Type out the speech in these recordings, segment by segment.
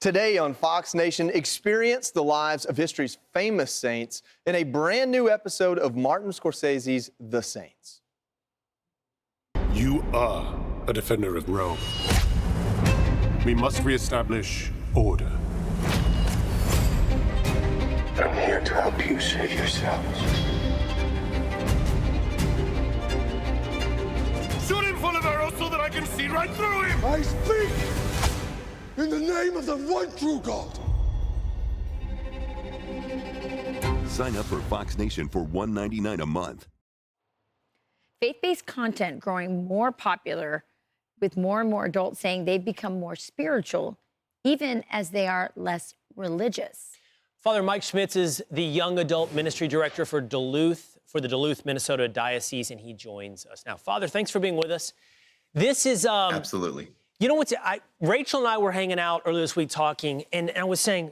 Today on Fox Nation, experience the lives of history's famous saints in a brand new episode of Martin Scorcese's The Saints. You are a defender of Rome. We must reestablish order. I'm here to help you save yourselves. Shoot him full of arrows so that I can see right through him! I speak in the name of the one true God. Sign up for Fox Nation for $1.99 a month. Faith-based content growing more popular with more and more adults saying they've become more spiritual, even as they are less religious. Father Mike Schmitz is the young adult ministry director for the Duluth, Minnesota Diocese, and he joins us now. Father, thanks for being with us. This is... Absolutely. You know what? Rachel and I were hanging out earlier this week talking, and I was saying,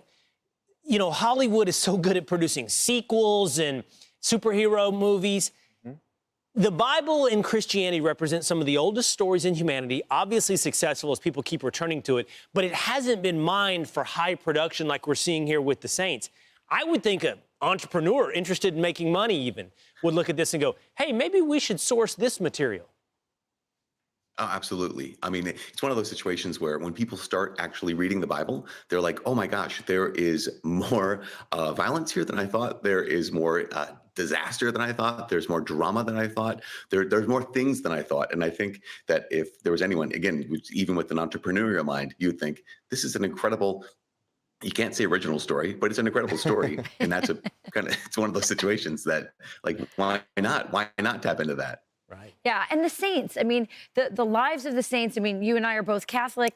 you know, Hollywood is so good at producing sequels and superhero movies. The Bible and Christianity represent some of the oldest stories in humanity, obviously successful as people keep returning to it, but it hasn't been mined for high production like we're seeing here with the Saints. I would think an entrepreneur interested in making money even would look at this and go, hey, maybe we should source this material. Oh, absolutely. I mean, it's one of those situations where when people start actually reading the Bible, they're like, oh my gosh, there is more violence here than I thought. There is more disaster than I thought. There's more drama than I thought. There's more things than I thought. And I think that if there was anyone, again, even with an entrepreneurial mind, you would think this is an incredible, you can't say original story, but it's an incredible story. And that's it's one of those situations that, like, why not? Why not tap into that? Right. Yeah, and the saints, I mean, the lives of the saints, I mean, you and I are both Catholic.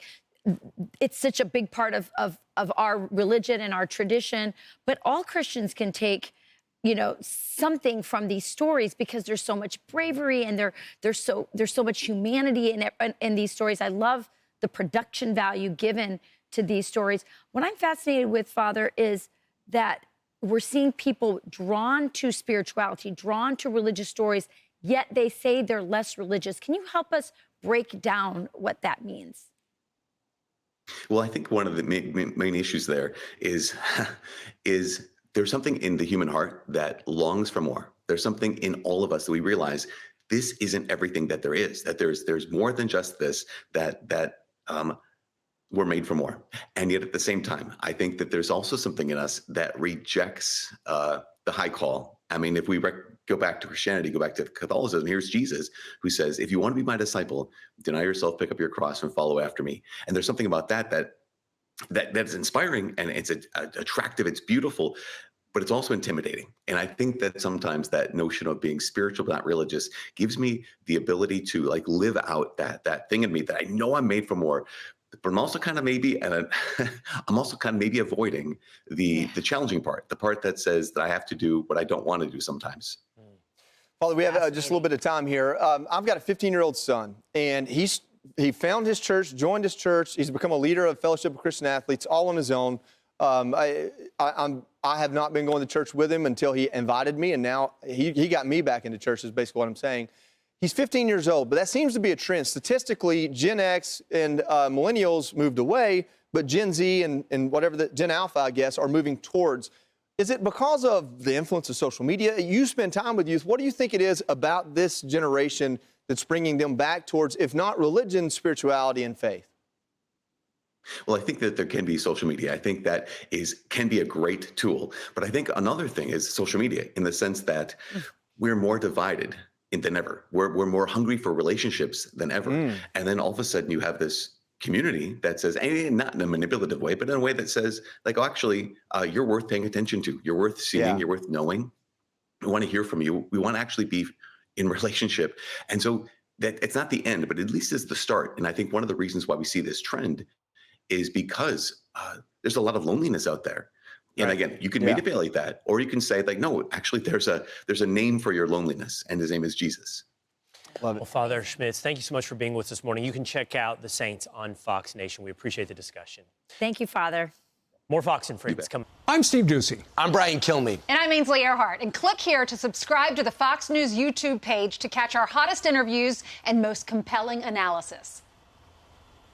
It's such a big part of our religion and our tradition, but all Christians can take, you know, something from these stories because there's so much bravery and there's so much humanity in these stories. I love the production value given to these stories. What I'm fascinated with, Father, is that we're seeing people drawn to spirituality, drawn to religious stories, yet they say they're less religious. Can you help us break down what that means? Well, I think one of the main issues there is there's something in the human heart that longs for more. There's something in all of us that we realize this isn't everything that there is, that there's more than just this, that we're made for more. And yet at the same time, I think that there's also something in us that rejects the high call. I mean, if we go back to Christianity, go back to Catholicism, here's Jesus who says, if you want to be my disciple, deny yourself, pick up your cross and follow after me. And there's something about that is inspiring and it's attractive, it's beautiful, but it's also intimidating. And I think that sometimes that notion of being spiritual but not religious gives me the ability to like live out that thing in me that I know I'm made for more. But I'm also kind of maybe avoiding the challenging part, the part that says that I have to do what I don't want to do sometimes. Father, we have just a little bit of time here. I've got a 15-year-old son, and he found his church, joined his church. He's become a leader of Fellowship of Christian Athletes, all on his own. I have not been going to church with him until he invited me, and now he got me back into church is basically what I'm saying. He's 15 years old, but that seems to be a trend. Statistically, Gen X and millennials moved away, but Gen Z and whatever the Gen Alpha, I guess, are moving towards. Is it because of the influence of social media? You spend time with youth. What do you think it is about this generation that's bringing them back towards, if not religion, spirituality, and faith? Well, I think that there can be social media. I think that can be a great tool. But I think another thing is social media in the sense that we're more divided than ever. We're more hungry for relationships than ever. And then all of a sudden you have this community that says, and not in a manipulative way, but in a way that says, like, oh, actually, you're worth paying attention to. You're worth seeing. You're worth knowing. We want to hear from you. We want to actually be in relationship. And so that it's not the end, but at least it's the start. And I think one of the reasons why we see this trend is because there's a lot of loneliness out there. And again, you can manipulate that, or you can say like, no, actually there's a name for your loneliness, and his name is Jesus. Love it. Well, Father Schmitz, thank you so much for being with us this morning. You can check out the Saints on Fox Nation. We appreciate the discussion. Thank you, Father. More Fox and Friends come. I'm Steve Ducey. I'm Brian Kilmeade. And I'm Ainsley Earhart. And click here to subscribe to the Fox News YouTube page to catch our hottest interviews and most compelling analysis.